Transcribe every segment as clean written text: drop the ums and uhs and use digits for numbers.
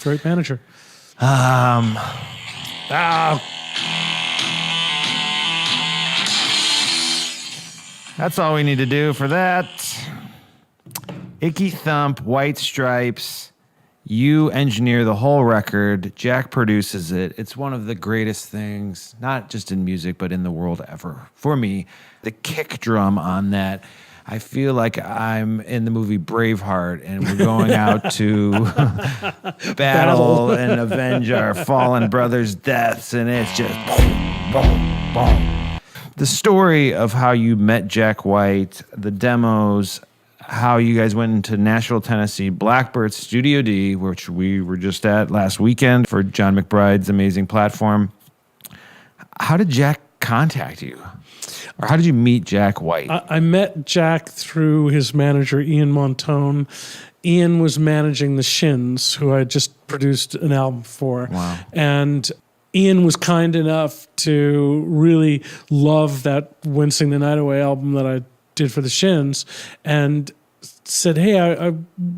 Great manager. That's all we need to do for that. Icky Thump, White Stripes. You engineer the whole record. Jack produces it. It's one of the greatest things, not just in music, but in the world ever. For me, the kick drum on that, I feel like I'm in the movie Braveheart and we're going out to battle and avenge our fallen brothers' deaths. And it's just boom, boom, boom. The story of how you met Jack White, the demos, how you guys went into Nashville, Tennessee, Blackbird Studio D, which we were just at last weekend for John McBride's amazing platform. How did Jack contact you? Or how did you meet Jack White? I met Jack through his manager, Ian Montone. Ian was managing the Shins, who I just produced an album for. Wow. And Ian was kind enough to really love that Wincing the Night Away album that I did for the Shins and said, hey, I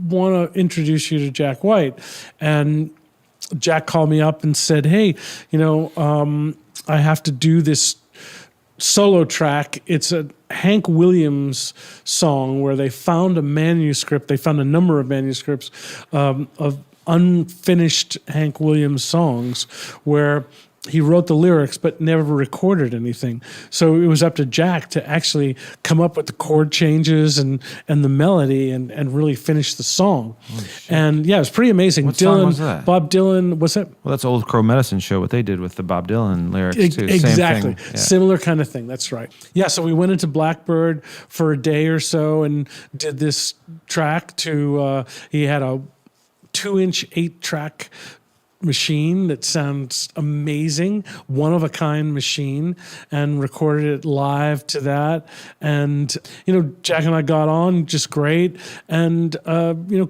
want to introduce you to Jack White. And Jack called me up and said, hey, I have to do this solo track. It's a Hank Williams song where they found a manuscript. They found a number of manuscripts of unfinished Hank Williams songs where he wrote the lyrics but never recorded anything. So it was up to Jack to actually come up with the chord changes and the melody and really finish the song. And yeah, it was pretty amazing. What song was that? Bob Dylan, what's that? Well, that's Old Crow Medicine Show, what they did with the Bob Dylan lyrics too. Exactly. Same thing. Yeah. Similar kind of thing. That's right. Yeah, so we went into Blackbird for a day or so and did this track to, he had a 2-inch 8-track machine that sounds amazing, one-of-a-kind machine, and recorded it live to that. And, Jack and I got on just great and,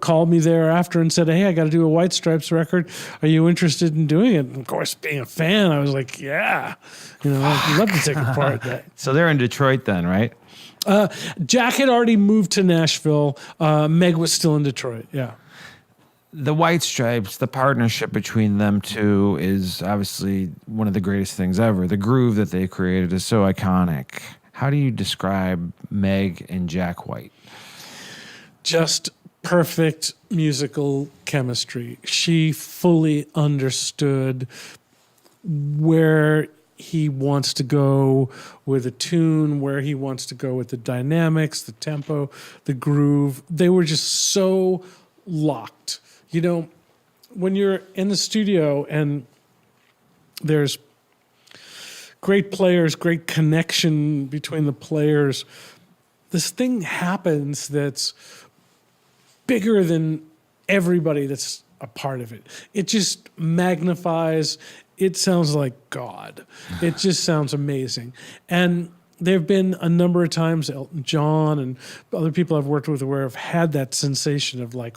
called me thereafter and said, hey, I got to do a White Stripes record. Are you interested in doing it? And of course, being a fan, I was like, yeah, I'd love to take a part of that. So they're in Detroit then, right? Jack had already moved to Nashville. Meg was still in Detroit, yeah. The White Stripes, the partnership between them two is obviously one of the greatest things ever. The groove that they created is so iconic. How do you describe Meg and Jack White? Just perfect musical chemistry. She fully understood where he wants to go with a tune, where he wants to go with the dynamics, the tempo, the groove. They were just so locked. When you're in the studio and there's great players, great connection between the players, this thing happens that's bigger than everybody that's a part of it. It just magnifies. It sounds like God. It just sounds amazing. And there have been a number of times, Elton John and other people I've worked with where I've had that sensation of like,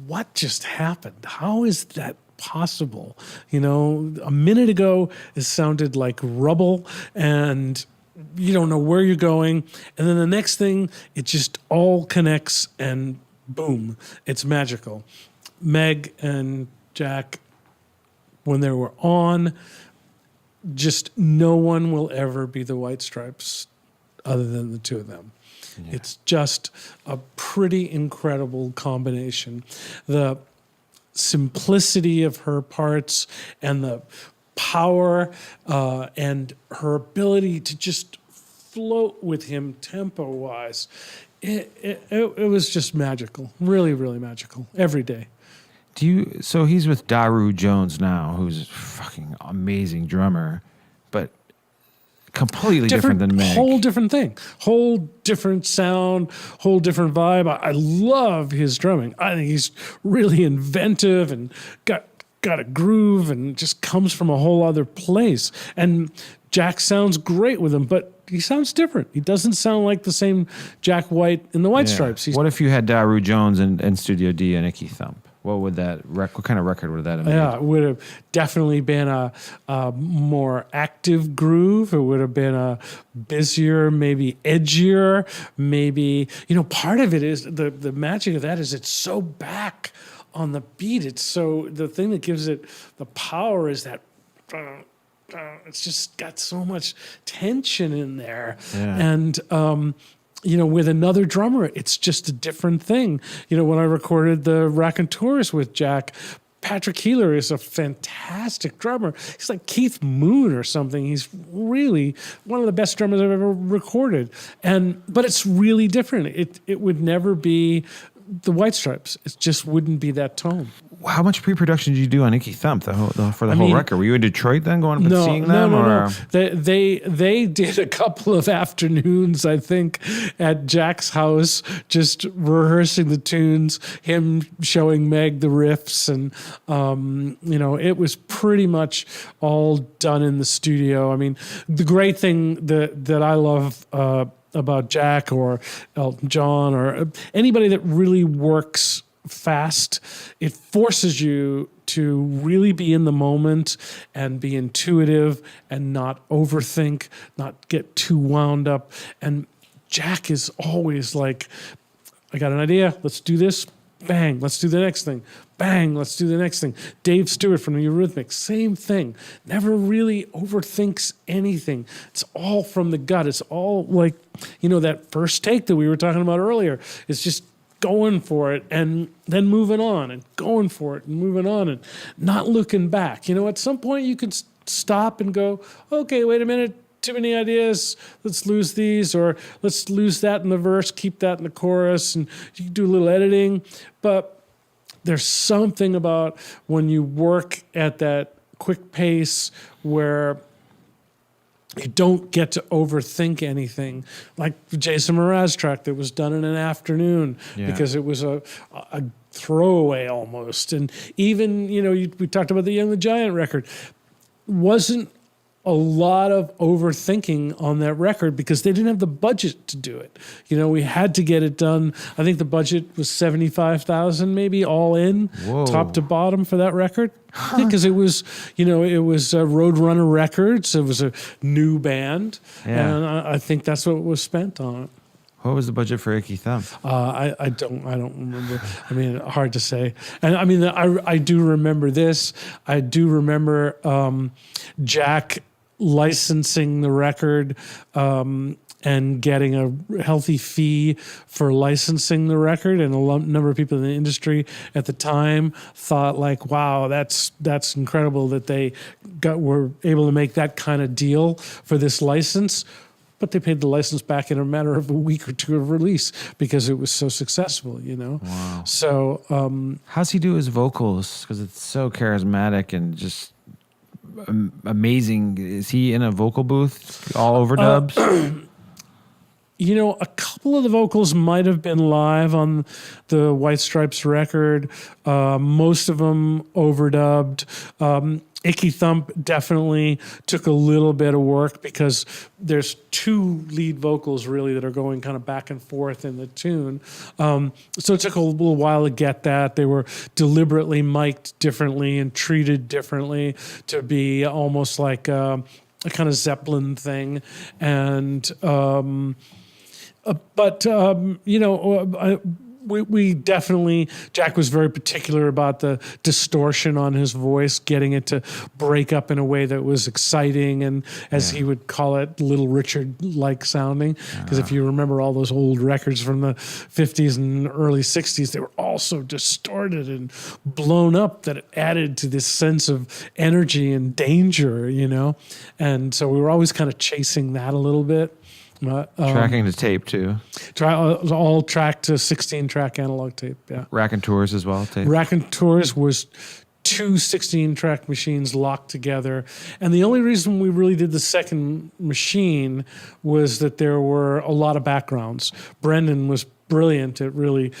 what just happened? How is that possible? A minute ago, it sounded like rubble and you don't know where you're going. And then the next thing, it just all connects and boom, it's magical. Meg and Jack, when they were on, just no one will ever be the White Stripes other than the two of them. Yeah. It's just a pretty incredible combination. The simplicity of her parts and the power and her ability to just float with him tempo-wise, it was just magical. Really, really magical. Every day. So he's with Daru Jones now, who's a fucking amazing drummer, but completely different than Meg. Whole different thing. Whole different sound, whole different vibe. I love his drumming. I think he's really inventive and got a groove and just comes from a whole other place. And Jack sounds great with him, but he sounds different. He doesn't sound like the same Jack White in the White Stripes. What if you had Daru Jones and Studio D and Icky Thump? What kind of record would that have been? Yeah, it would have definitely been a more active groove. It would have been a busier, maybe edgier, maybe, part of it is the magic of that is it's so back on the beat. It's so, the thing that gives it the power is that it's just got so much tension in there. Yeah. And, with another drummer, it's just a different thing. When I recorded the Raconteurs with Jack, Patrick Healer is a fantastic drummer. He's like Keith Moon or something. He's really one of the best drummers I've ever recorded. But it's really different. It would never be the White Stripes. It just wouldn't be that tone. How much pre-production did you do on Icky Thump for the whole record? Were you in Detroit then, going up and seeing them? No. They did a couple of afternoons, I think, at Jack's house, just rehearsing the tunes, him showing Meg the riffs, and it was pretty much all done in the studio. I mean, the great thing that I love about Jack or Elton John or anybody that really works fast, it forces you to really be in the moment and be intuitive and not overthink, not get too wound up. And Jack is always like, I got an idea, let's do this, bang, let's do the next thing, bang, let's do the next thing. Dave Stewart from the Eurythmics, same thing, never really overthinks anything. It's all from the gut. It's all like, that first take that we were talking about earlier. It's just going for it and then moving on and going for it and moving on and not looking back. At some point you could stop and go, okay, wait a minute, too many ideas, let's lose these, or let's lose that in the verse, keep that in the chorus, and you can do a little editing. But there's something about when you work at that quick pace where you don't get to overthink anything, like the Jason Mraz track that was done in an afternoon because it was a throwaway almost. And even, we talked about the Young the Giant record. Wasn't a lot of overthinking on that record because they didn't have the budget to do it. We had to get it done. I think the budget was $75,000 maybe all in, top to bottom for that record. Because it was, it was Roadrunner Records. It was a new band, and I think that's what was spent on it. What was the budget for Icky Thump? I don't remember. I mean, hard to say. And I mean, I do remember this. I do remember Jack licensing the record and getting a healthy fee for licensing the record. And a number of people in the industry at the time thought like, wow, that's incredible that they were able to make that kind of deal for this license. But they paid the license back in a matter of a week or two of release because it was so successful, Wow. So how's he do his vocals? Because it's so charismatic and just amazing. Is he in a vocal booth, all overdubs? A couple of the vocals might have been live on the White Stripes record. Most of them overdubbed. Icky Thump definitely took a little bit of work because there's two lead vocals really that are going kind of back and forth in the tune. So it took a little while to get that. They were deliberately mic'd differently and treated differently to be almost like a kind of Zeppelin thing. And we definitely, Jack was very particular about the distortion on his voice, getting it to break up in a way that was exciting and, as he would call it, Little Richard-like sounding. Because if you remember all those old records from the 50s and early 60s, they were all so distorted and blown up that it added to this sense of energy and danger, And so we were always kind of chasing that a little bit. Tracking to tape too. All tracked to 16-track analog tape. Yeah. Raconteurs as well. Tape. Raconteurs was two 16-track machines locked together, and the only reason we really did the second machine was that there were a lot of backgrounds. Brendan was brilliant at really,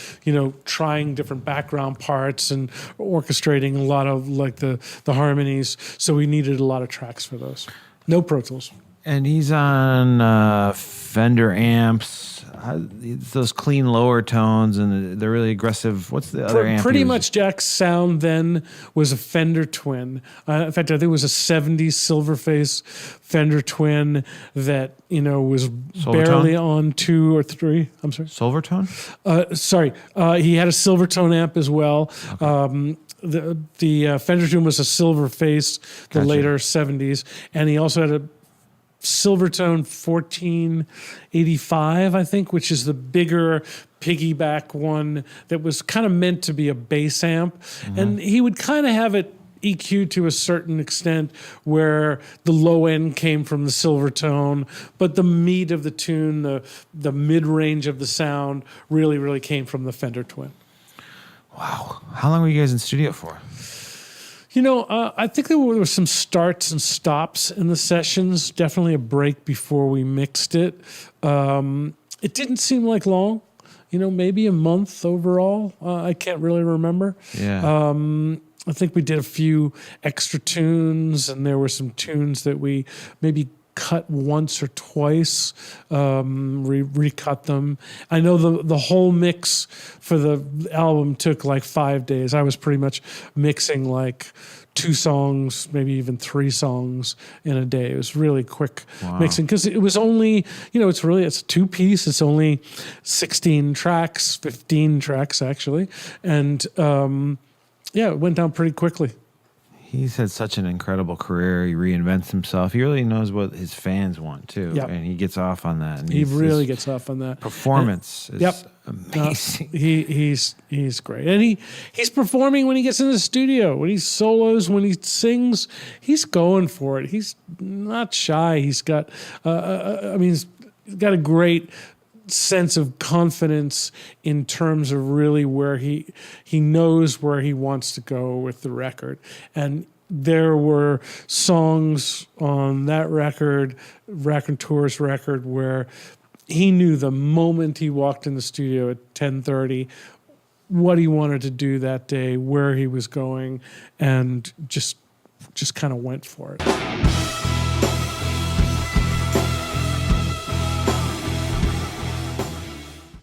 trying different background parts and orchestrating a lot of like the harmonies. So we needed a lot of tracks for those. No Pro Tools. And he's on Fender amps. Those clean lower tones and the really aggressive. What's the other amp? Pretty much Jack's sound then was a Fender Twin. In fact, I think it was a 70s Silverface Fender Twin that, was barely on 2 or 3. I'm sorry. Silvertone? He had a Silvertone amp as well. Okay. The Fender Twin was a Silverface, the later 70s. And he also had a Silvertone 1485, I think, which is the bigger piggyback one that was kind of meant to be a bass amp. Mm-hmm. And he would kind of have it EQ to a certain extent where the low end came from the Silvertone, but the meat of the tune, the mid-range of the sound really, really came from the Fender Twin. Wow. How long were you guys in studio for? I think there were some starts and stops in the sessions. Definitely a break before we mixed it. It didn't seem like long. Maybe a month overall. I can't really remember. Yeah. I think we did a few extra tunes, and there were some tunes that we maybe cut once or twice, recut them. I know the whole mix for the album took like 5 days. I was pretty much mixing like 2 songs, maybe even 3 songs in a day. It was really quick mixing because it was only, it's a 2-piece. It's only 16 tracks, 15 tracks actually. And it went down pretty quickly. He's had such an incredible career. He reinvents himself. He really knows what his fans want too, and he gets off on that. And he really gets off on that. Performance is amazing. He's great, and he's performing when he gets in the studio, when he solos, when he sings. He's going for it. He's not shy. He's got, he's got a great sense of confidence in terms of really where he knows where he wants to go with the record. And there were songs on that record, Raconteur's record, where he knew the moment he walked in the studio at 10:30 what he wanted to do that day, where he was going, and just kind of went for it.